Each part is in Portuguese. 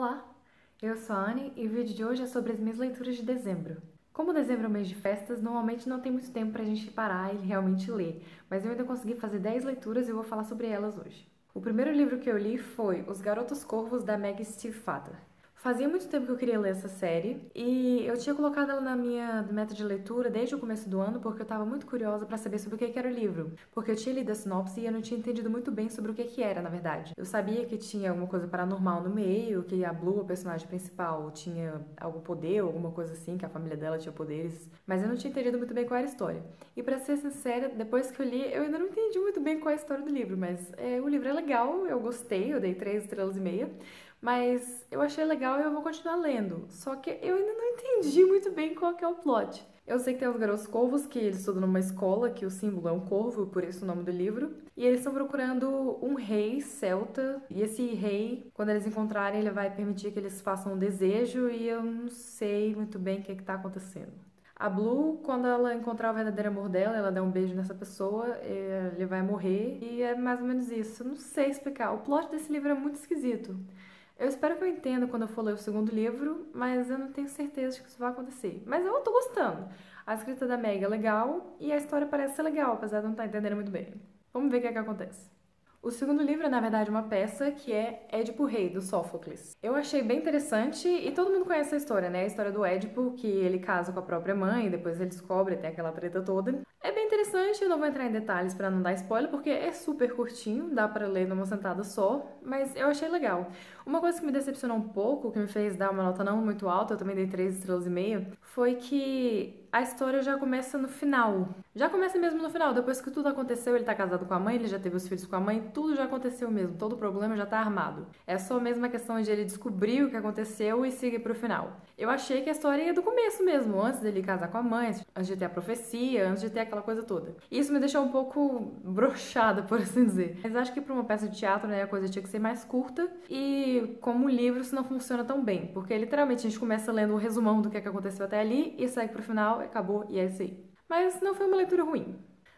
Olá, eu sou a Anne e o vídeo de hoje é sobre as minhas leituras de dezembro. Como dezembro é um mês de festas, normalmente não tem muito tempo pra gente parar e realmente ler, mas eu ainda consegui fazer 10 leituras e eu vou falar sobre elas hoje. O primeiro livro que eu li foi Os Garotos Corvos, da Meg Stiefvater. Fazia muito tempo que eu queria ler essa série e eu tinha colocado ela na minha meta de leitura desde o começo do ano porque eu estava muito curiosa para saber sobre o que era o livro. Porque eu tinha lido a sinopse e eu não tinha entendido muito bem sobre o que era, na verdade. Eu sabia que tinha alguma coisa paranormal no meio, que a Blue, a personagem principal, tinha algum poder, alguma coisa assim, que a família dela tinha poderes, mas eu não tinha entendido muito bem qual era a história. E pra ser sincera, depois que eu li, eu ainda não entendi muito bem qual é a história do livro, mas o livro é legal, eu gostei, eu dei 3 estrelas e meia. Mas eu achei legal e eu vou continuar lendo. Só que eu ainda não entendi muito bem qual que é o plot. Eu sei que tem os garotos corvos, que eles estudam numa escola, que o símbolo é um corvo, por isso o nome do livro. E eles estão procurando um rei celta. E esse rei, quando eles encontrarem, ele vai permitir que eles façam um desejo. E eu não sei muito bem o que está acontecendo. A Blue, quando ela encontrar o verdadeiro amor dela, ela dá um beijo nessa pessoa, ele vai morrer. E é mais ou menos isso. Eu não sei explicar. O plot desse livro é muito esquisito. Eu espero que eu entenda quando eu for ler o segundo livro, mas eu não tenho certeza de que isso vai acontecer. Mas eu tô gostando. A escrita da Meg é legal e a história parece ser legal, apesar de eu não estar entendendo muito bem. Vamos ver o que é que acontece. O segundo livro é, na verdade, uma peça que é Édipo Rei, do Sófocles. Eu achei bem interessante e todo mundo conhece a história, né? A história do Édipo, que ele casa com a própria mãe, depois ele descobre, tem aquela treta toda. É bem interessante, eu não vou entrar em detalhes pra não dar spoiler, porque é super curtinho, dá pra ler numa sentada só, mas eu achei legal. Uma coisa que me decepcionou um pouco, que me fez dar uma nota não muito alta, eu também dei 3 estrelas e meia, foi que a história já começa no final. Já começa mesmo no final, depois que tudo aconteceu, ele tá casado com a mãe, ele já teve os filhos com a mãe, tudo já aconteceu mesmo, todo o problema já tá armado. É só mesmo a questão de ele descobrir o que aconteceu e seguir pro final. Eu achei que a história ia do começo mesmo, antes dele casar com a mãe, antes de ter a profecia, antes de ter aquela coisa toda. E isso me deixou um pouco broxada, por assim dizer. Mas acho que pra uma peça de teatro, né, a coisa tinha que ser mais curta e como um livro isso não funciona tão bem, porque literalmente a gente começa lendo o resumão do que aconteceu até ali e segue pro final, acabou e é isso aí. Mas não foi uma leitura ruim.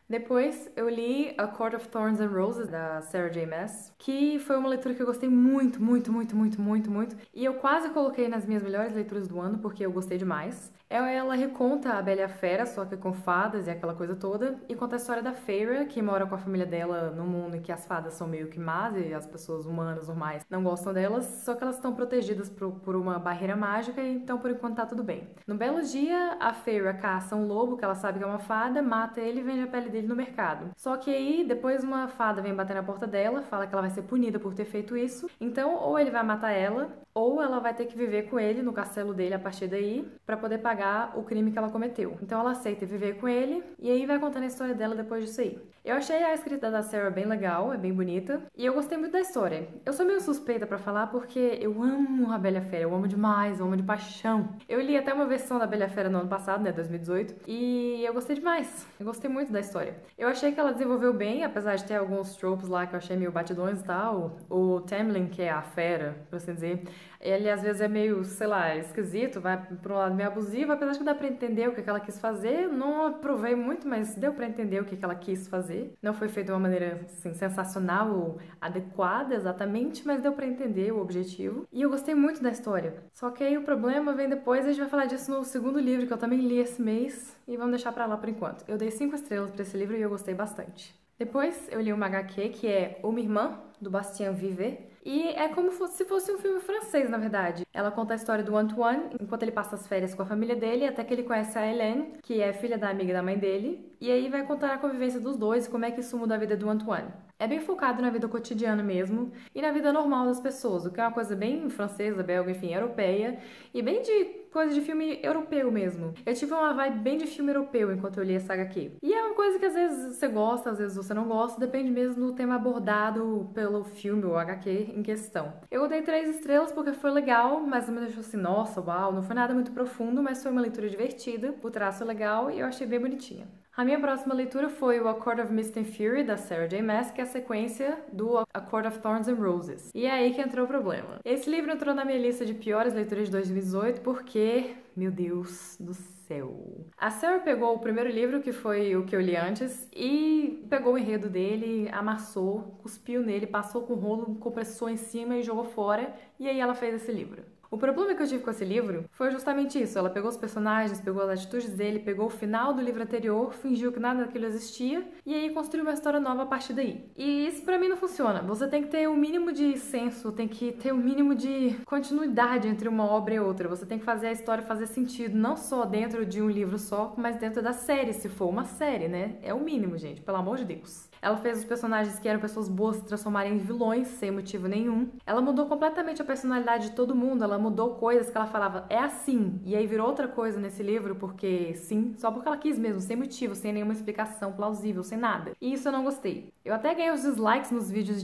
Depois eu li A Court of Thorns and Roses, da Sarah J. Maas, que foi uma leitura que eu gostei muito, muito, muito, muito, muito, muito. E eu quase coloquei nas minhas melhores leituras do ano, porque eu gostei demais. Ela reconta a Bela e a Fera, só que com fadas e aquela coisa toda, e conta a história da Feyre, que mora com a família dela num mundo em que as fadas são meio que más e as pessoas humanas normais não gostam delas, só que elas estão protegidas por uma barreira mágica, então por enquanto tá tudo bem. No belo dia, a Feyre caça um lobo, que ela sabe que é uma fada, mata ele e vende a pele dele no mercado. Só que aí, depois uma fada vem bater na porta dela, fala que ela vai ser punida por ter feito isso, então ou ele vai matar ela, ou ela vai ter que viver com ele no castelo dele a partir daí, pra poder pagar o crime que ela cometeu. Então ela aceita viver com ele, e aí vai contando a história dela depois disso aí. Eu achei a escrita da Sarah bem legal, é bem bonita, e eu gostei muito da história. Eu sou meio suspeita pra falar porque eu amo a Bela e a Fera, eu amo demais, eu amo de paixão. Eu li até uma versão da Bela e a Fera no ano passado, né, 2018, e eu gostei demais. Eu gostei muito da história. Eu achei que ela desenvolveu bem, apesar de ter alguns tropes lá que eu achei meio batidões e tal. O Tamlin, que é a fera, por assim dizer, ele às vezes é meio, sei lá, esquisito, vai por um lado meio abusivo, apesar de que dá pra entender o que ela quis fazer. Não aprovei muito, mas deu pra entender o que ela quis fazer. Não foi feito de uma maneira, assim, sensacional ou adequada exatamente, mas deu pra entender o objetivo. E eu gostei muito da história. Só que aí o problema vem depois, a gente vai falar disso no segundo livro, que eu também li esse mês, e vamos deixar pra lá por enquanto. Eu dei 5 estrelas pra esse livro e eu gostei bastante. Depois eu li uma HQ que é Uma Irmã, do Bastien Viver, e é como se fosse um filme francês, na verdade. Ela conta a história do Antoine, enquanto ele passa as férias com a família dele, até que ele conhece a Hélène, que é filha da amiga da mãe dele, e aí vai contar a convivência dos dois e como é que isso muda a vida do Antoine. É bem focado na vida cotidiana mesmo, e na vida normal das pessoas, o que é uma coisa bem francesa, belga, enfim, europeia, e bem de coisa de filme europeu mesmo. Eu tive uma vibe bem de filme europeu enquanto eu li essa HQ. E é uma coisa que às vezes você gosta, às vezes você não gosta, depende mesmo do tema abordado pelo filme ou HQ em questão. Eu dei 3 estrelas porque foi legal, mas não me deixou assim, nossa, uau, não foi nada muito profundo, mas foi uma leitura divertida, o traço é legal e eu achei bem bonitinha. A minha próxima leitura foi o A Court of Mist and Fury, da Sarah J. Maas, que é a sequência do A Court of Thorns and Roses. E é aí que entrou o problema. Esse livro entrou na minha lista de piores leituras de 2018 porque, meu Deus do céu. A Sarah pegou o primeiro livro, que foi o que eu li antes, e pegou o enredo dele, amassou, cuspiu nele, passou com rolo, compressor em cima e jogou fora. e aí ela fez esse livro. O problema que eu tive com esse livro foi justamente isso. Ela pegou os personagens, pegou as atitudes dele, pegou o final do livro anterior, fingiu que nada daquilo existia e aí construiu uma história nova a partir daí. E isso pra mim não funciona. Você tem que ter o mínimo de senso, tem que ter o mínimo de continuidade entre uma obra e outra. Você tem que fazer a história fazer sentido, não só dentro de um livro só, mas dentro da série, se for uma série, né? É o mínimo, gente, pelo amor de Deus. Ela fez os personagens que eram pessoas boas se transformarem em vilões, sem motivo nenhum. Ela mudou completamente a personalidade de todo mundo, ela mudou coisas que ela falava, é assim, e aí virou outra coisa nesse livro, porque sim, só porque ela quis mesmo, sem motivo, sem nenhuma explicação plausível, sem nada. E isso eu não gostei. Eu até ganhei os dislikes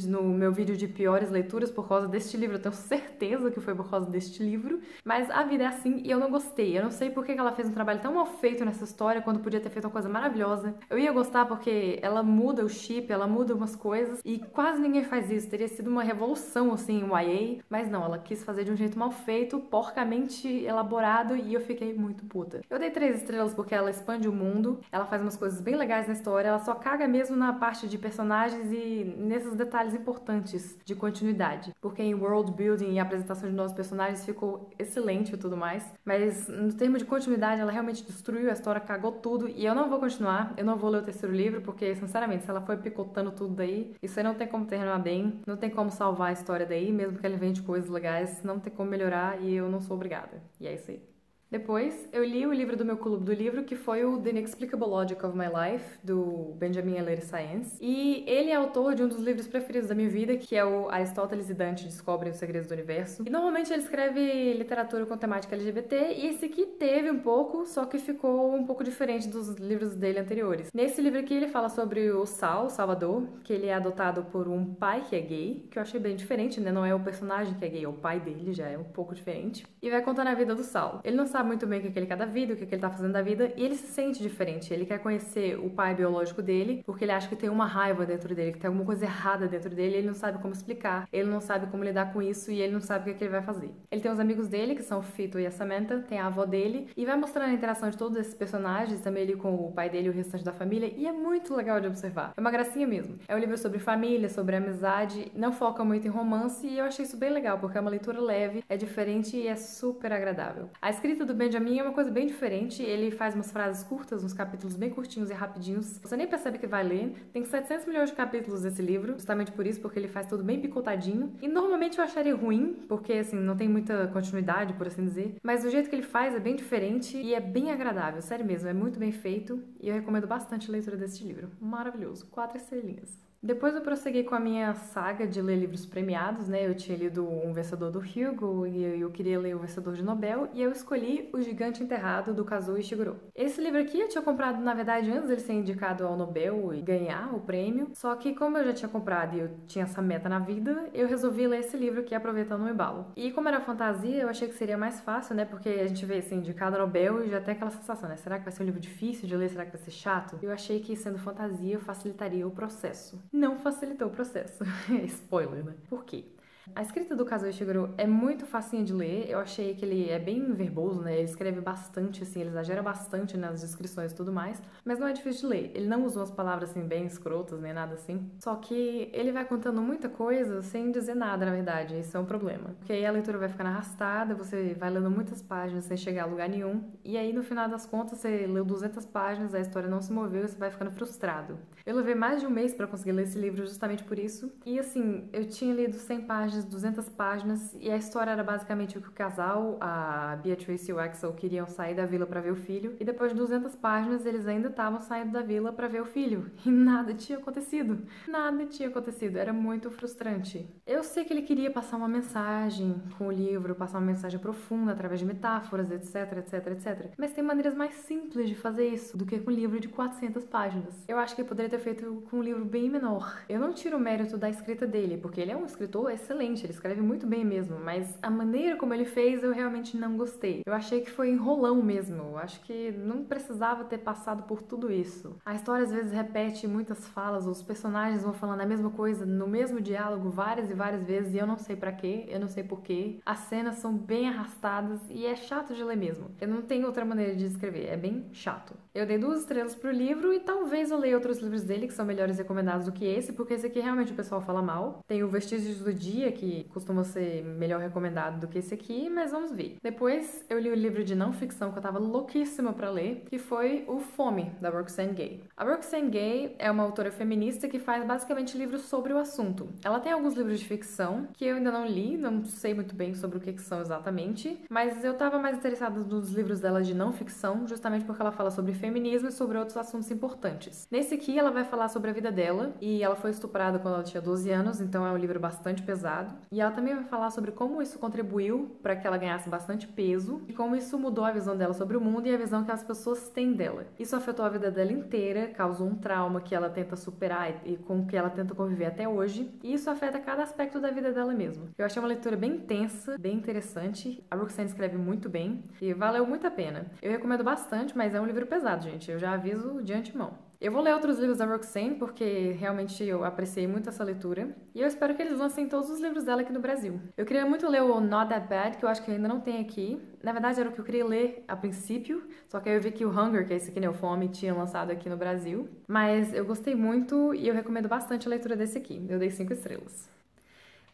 no meu vídeo de piores leituras por causa deste livro, eu tenho certeza que foi por causa deste livro, mas a vida é assim e eu não gostei. Eu não sei por que ela fez um trabalho tão mal feito nessa história, quando podia ter feito uma coisa maravilhosa. Eu ia gostar porque ela muda o chip, ela muda umas coisas e quase ninguém faz isso. Teria sido uma revolução, assim, em YA, mas não, ela quis fazer de um jeito mal feito, porcamente elaborado e eu fiquei muito puta. Eu dei 3 estrelas porque ela expande o mundo, ela faz umas coisas bem legais na história, ela só caga mesmo na parte de personagens e nesses detalhes importantes de continuidade, porque em world building e apresentação de novos personagens ficou excelente e tudo mais, mas no termo de continuidade ela realmente destruiu a história, cagou tudo e eu não vou continuar, eu não vou ler o terceiro livro porque, sinceramente, se ela foi picotando tudo daí, isso aí não tem como terminar bem, não tem como salvar a história daí, mesmo que ela invente coisas legais, não tem como melhorar e eu não sou obrigada. E é isso aí. Depois, eu li o livro do meu clube do livro, que foi o The Inexplicable Logic of My Life, do Benjamin L. Science. E ele é autor de um dos livros preferidos da minha vida, que é o Aristóteles e Dante Descobrem os Segredos do Universo. E normalmente ele escreve literatura com temática LGBT, e esse aqui teve um pouco, só que ficou um pouco diferente dos livros dele anteriores. Nesse livro aqui ele fala sobre o Salvador, que ele é adotado por um pai que é gay, que eu achei bem diferente, né? Não é o personagem que é gay, é o pai dele, já é um pouco diferente. E vai contando a vida do Sal. Ele não sabe muito bem o que ele quer da vida, o que ele tá fazendo da vida, e ele se sente diferente. Ele quer conhecer o pai biológico dele, porque ele acha que tem uma raiva dentro dele, que tem alguma coisa errada dentro dele, e ele não sabe como explicar, ele não sabe como lidar com isso, e ele não sabe o que ele vai fazer. Ele tem os amigos dele, que são o Fito e a Samantha, tem a avó dele, e vai mostrando a interação de todos esses personagens, também ele com o pai dele e o restante da família, e é muito legal de observar. É uma gracinha mesmo. É um livro sobre família, sobre amizade, não foca muito em romance, e eu achei isso bem legal, porque é uma leitura leve, é diferente e é super agradável. A escrita do Benjamin é uma coisa bem diferente, ele faz umas frases curtas, uns capítulos bem curtinhos e rapidinhos, você nem percebe que vai ler. Tem 700 milhões de capítulos esse livro, justamente por isso, porque ele faz tudo bem picotadinho, e normalmente eu acharia ruim, porque assim, não tem muita continuidade, por assim dizer, mas o jeito que ele faz é bem diferente e é bem agradável, sério mesmo, é muito bem feito, e eu recomendo bastante a leitura deste livro. Maravilhoso, 4 estrelinhas. Depois eu prossegui com a minha saga de ler livros premiados, né? Eu tinha lido um vencedor do Hugo e eu queria ler o vencedor de Nobel, e eu escolhi O Gigante Enterrado, do Kazuo Ishiguro. Esse livro aqui eu tinha comprado, na verdade, antes dele ser indicado ao Nobel e ganhar o prêmio, só que como eu já tinha comprado e eu tinha essa meta na vida, eu resolvi ler esse livro aqui aproveitando o embalo. E como era fantasia, eu achei que seria mais fácil, né? Porque a gente vê assim, indicado ao Nobel e já tem aquela sensação, né? Será que vai ser um livro difícil de ler? Será que vai ser chato? Eu achei que, sendo fantasia, facilitaria o processo. Não facilitou o processo. Spoiler, né? Por quê? A escrita do Kazuo Ishiguro é muito facinha de ler, eu achei que ele é bem verboso, né? Ele escreve bastante, assim, ele exagera bastante nas descrições e tudo mais, mas não é difícil de ler. Ele não usa umas palavras, assim, bem escrotas, nem nada assim. Só que ele vai contando muita coisa sem dizer nada, na verdade, isso é um problema. Porque aí a leitura vai ficando arrastada, você vai lendo muitas páginas sem chegar a lugar nenhum, e aí no final das contas você leu 200 páginas, a história não se moveu e você vai ficando frustrado. Eu levei mais de um mês pra conseguir ler esse livro justamente por isso, e assim, eu tinha lido 100 páginas, 200 páginas, e a história era basicamente o que o casal, a Beatrice e o Axel, queriam sair da vila pra ver o filho, e depois de 200 páginas eles ainda estavam saindo da vila pra ver o filho, e nada tinha acontecido. Nada tinha acontecido, era muito frustrante. Eu sei que ele queria passar uma mensagem com o livro, passar uma mensagem profunda através de metáforas, etc, etc, etc. Mas tem maneiras mais simples de fazer isso do que com um livro de 400 páginas. Eu acho que ele poderia ter feito com um livro bem menor. Eu não tiro o mérito da escrita dele, porque ele é um escritor excelente, ele escreve muito bem mesmo, mas a maneira como ele fez eu realmente não gostei. Eu achei que foi enrolão mesmo, eu acho que não precisava ter passado por tudo isso. A história às vezes repete muitas falas, os personagens vão falando a mesma coisa no mesmo diálogo várias e várias vezes e eu não sei pra quê, eu não sei porquê. As cenas são bem arrastadas e é chato de ler mesmo. Eu não tenho outra maneira de descrever, é bem chato. Eu dei 2 estrelas pro livro e talvez eu leia outros livros dele que são melhores recomendados do que esse, porque esse aqui realmente o pessoal fala mal. Tem o Vestígios do Dia, que costuma ser melhor recomendado do que esse aqui, mas vamos ver. Depois eu li o livro de não ficção que eu tava louquíssima pra ler, que foi o Fome, da Roxane Gay. A Roxane Gay é uma autora feminista que faz basicamente livros sobre o assunto. Ela tem alguns livros de ficção que eu ainda não li, não sei muito bem sobre o que são exatamente, mas eu tava mais interessada nos livros dela de não ficção, justamente porque ela fala sobre feminismo e sobre outros assuntos importantes. Nesse aqui ela vai falar sobre a vida dela, e ela foi estuprada quando ela tinha 12 anos, então é um livro bastante pesado. E ela também vai falar sobre como isso contribuiu para que ela ganhasse bastante peso e como isso mudou a visão dela sobre o mundo e a visão que as pessoas têm dela. Isso afetou a vida dela inteira, causou um trauma que ela tenta superar e com o que ela tenta conviver até hoje, e isso afeta cada aspecto da vida dela mesmo. Eu achei uma leitura bem intensa, bem interessante. A Roxane escreve muito bem e valeu muito a pena. Eu recomendo bastante, mas é um livro pesado, gente. Eu já aviso de antemão. Eu vou ler outros livros da Roxane, porque realmente eu apreciei muito essa leitura. E eu espero que eles lancem todos os livros dela aqui no Brasil. Eu queria muito ler o Not That Bad, que eu acho que ainda não tem aqui. Na verdade, era o que eu queria ler a princípio, só que aí eu vi que o Hunger, que é esse aqui, né, o Fome, tinha lançado aqui no Brasil. Mas eu gostei muito e eu recomendo bastante a leitura desse aqui. Eu dei 5 estrelas.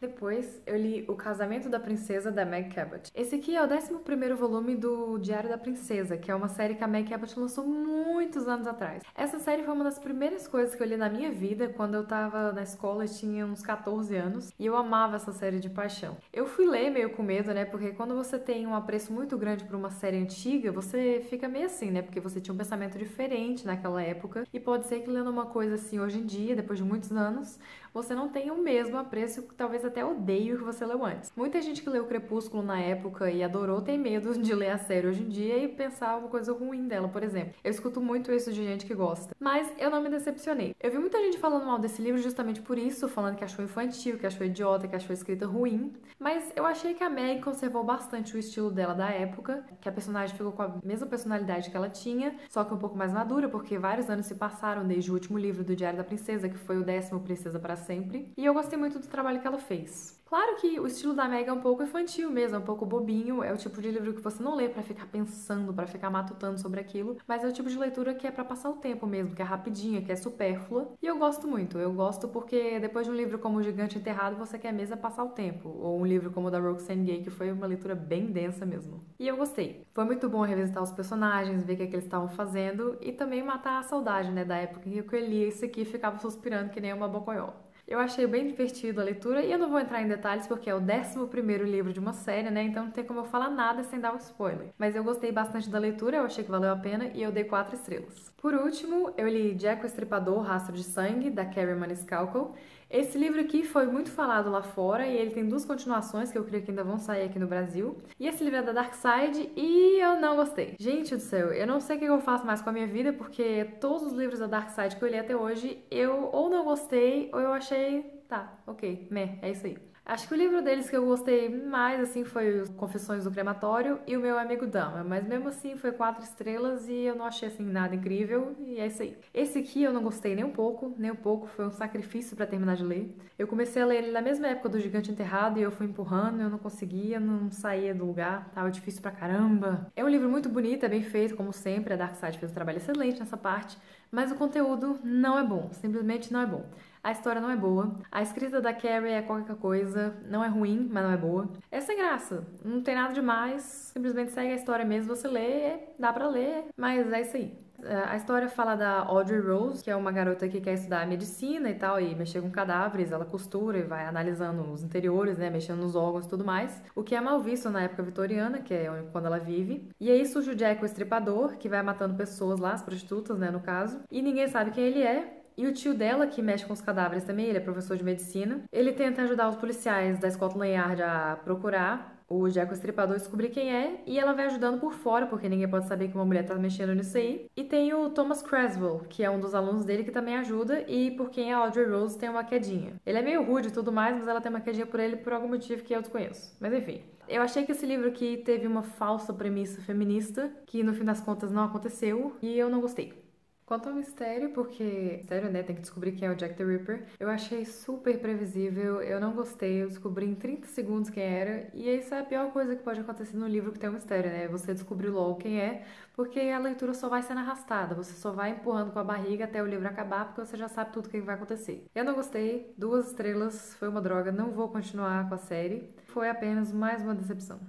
Depois, eu li O Casamento da Princesa, da Meg Cabot. Esse aqui é o 11º volume do Diário da Princesa, que é uma série que a Meg Cabot lançou muitos anos atrás. Essa série foi uma das primeiras coisas que eu li na minha vida quando eu tava na escola e tinha uns 14 anos, e eu amava essa série de paixão. Eu fui ler meio com medo, né, porque quando você tem um apreço muito grande por uma série antiga, você fica meio assim, né, porque você tinha um pensamento diferente naquela época, e pode ser que lendo uma coisa assim hoje em dia, depois de muitos anos, você não tenha o mesmo apreço, talvez até odeie o que você leu antes. Muita gente que leu Crepúsculo na época e adorou tem medo de ler a série hoje em dia e pensar uma coisa ruim dela, por exemplo. Eu escuto muito isso de gente que gosta. Mas eu não me decepcionei. Eu vi muita gente falando mal desse livro justamente por isso, falando que achou infantil, que achou idiota, que achou a escrita ruim. Mas eu achei que a Meg conservou bastante o estilo dela da época, que a personagem ficou com a mesma personalidade que ela tinha, só que um pouco mais madura, porque vários anos se passaram desde o último livro do Diário da Princesa, que foi o 10º Princesa para Sempre. E eu gostei muito do trabalho que ela fez. Claro que o estilo da Meg é um pouco infantil mesmo, é um pouco bobinho, é o tipo de livro que você não lê pra ficar pensando, pra ficar matutando sobre aquilo, mas é o tipo de leitura que é pra passar o tempo mesmo, que é rapidinha, que é supérflua, e eu gosto muito. Eu gosto porque depois de um livro como O Gigante Enterrado, você quer mesmo passar o tempo, ou um livro como o da Roxane Gay, que foi uma leitura bem densa mesmo. E eu gostei. Foi muito bom revisitar os personagens, ver o que eles estavam fazendo, e também matar a saudade, né, da época em que eu lia isso aqui e ficava suspirando que nem uma bocoió. Eu achei bem divertido a leitura e eu não vou entrar em detalhes porque é o 11º livro de uma série, né? Então não tem como eu falar nada sem dar um spoiler. Mas eu gostei bastante da leitura, eu achei que valeu a pena e eu dei 4 estrelas. Por último, eu li Jack o Estripador, Rastro de Sangue, da Kerry Maniscalco. Esse livro aqui foi muito falado lá fora e ele tem 2 continuações que eu creio que ainda vão sair aqui no Brasil. E esse livro é da Dark Side e eu não gostei. Gente do céu, eu não sei o que eu faço mais com a minha vida porque todos os livros da Dark Side que eu li até hoje eu ou não gostei ou eu achei, tá, ok, meh, é isso aí. Acho que o livro deles que eu gostei mais, assim, foi os Confissões do Crematório e o Meu Amigo Dama. Mas mesmo assim foi 4 estrelas e eu não achei, assim, nada incrível e é isso aí. Esse aqui eu não gostei nem um pouco, nem um pouco. Foi um sacrifício pra terminar de ler. Eu comecei a ler ele na mesma época do Gigante Enterrado e eu fui empurrando, eu não conseguia, não saía do lugar. Tava difícil pra caramba. É um livro muito bonito, é bem feito, como sempre. A Dark Side fez um trabalho excelente nessa parte. Mas o conteúdo não é bom. Simplesmente não é bom. A história não é boa, a escrita da Carrie é qualquer coisa, não é ruim, mas não é boa. É sem graça, não tem nada demais, simplesmente segue a história mesmo, você lê, dá pra ler, mas é isso aí. A história fala da Audrey Rose, que é uma garota que quer estudar medicina e tal, e mexer com cadáveres, ela costura e vai analisando os interiores, né, mexendo nos órgãos e tudo mais, o que é mal visto na época vitoriana, que é quando ela vive. E aí surge o Jack o Estripador, que vai matando pessoas lá, as prostitutas, né, no caso, e ninguém sabe quem ele é. E o tio dela, que mexe com os cadáveres também, ele é professor de medicina. Ele tenta ajudar os policiais da Scotland Yard a procurar o Jack o Estripador, descobrir quem é, e ela vai ajudando por fora, porque ninguém pode saber que uma mulher tá mexendo nisso aí. E tem o Thomas Creswell, que é um dos alunos dele que também ajuda, e por quem a Audrey Rose tem uma quedinha. Ele é meio rude e tudo mais, mas ela tem uma quedinha por ele por algum motivo que eu desconheço. Mas enfim. Eu achei que esse livro aqui teve uma falsa premissa feminista, que no fim das contas não aconteceu, e eu não gostei. Quanto ao mistério, porque mistério, né, tem que descobrir quem é o Jack the Ripper, eu achei super previsível, eu não gostei, eu descobri em 30 segundos quem era, e isso é a pior coisa que pode acontecer no livro que tem um mistério, né? Você descobrir logo quem é, porque a leitura só vai sendo arrastada, você só vai empurrando com a barriga até o livro acabar, porque você já sabe tudo o que vai acontecer. Eu não gostei, 2 estrelas, foi uma droga, não vou continuar com a série, foi apenas mais uma decepção.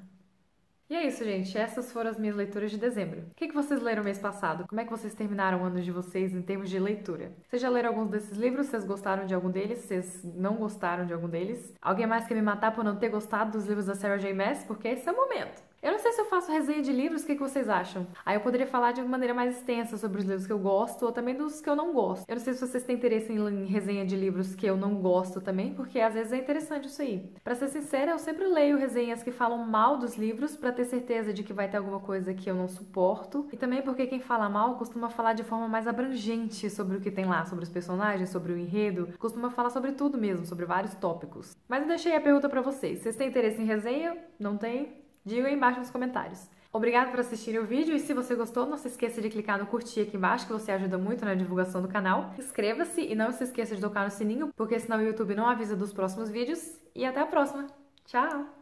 E é isso, gente. Essas foram as minhas leituras de dezembro. O que vocês leram mês passado? Como é que vocês terminaram o ano de vocês em termos de leitura? Vocês já leram alguns desses livros? Vocês gostaram de algum deles? Vocês não gostaram de algum deles? Alguém mais quer me matar por não ter gostado dos livros da Sarah J. Maas? Porque esse é o momento. Eu não sei se eu faço resenha de livros, o que vocês acham? Aí eu poderia falar de uma maneira mais extensa sobre os livros que eu gosto ou também dos que eu não gosto. Eu não sei se vocês têm interesse em resenha de livros que eu não gosto também, porque às vezes é interessante isso aí. Pra ser sincera, eu sempre leio resenhas que falam mal dos livros pra ter certeza de que vai ter alguma coisa que eu não suporto. E também porque quem fala mal costuma falar de forma mais abrangente sobre o que tem lá, sobre os personagens, sobre o enredo. Costuma falar sobre tudo mesmo, sobre vários tópicos. Mas eu deixei a pergunta pra vocês. Vocês têm interesse em resenha? Não tem? Diga aí embaixo nos comentários. Obrigada por assistirem o vídeo e se você gostou, não se esqueça de clicar no curtir aqui embaixo, que você ajuda muito na divulgação do canal. Inscreva-se e não se esqueça de tocar no sininho, porque senão o YouTube não avisa dos próximos vídeos. E até a próxima. Tchau!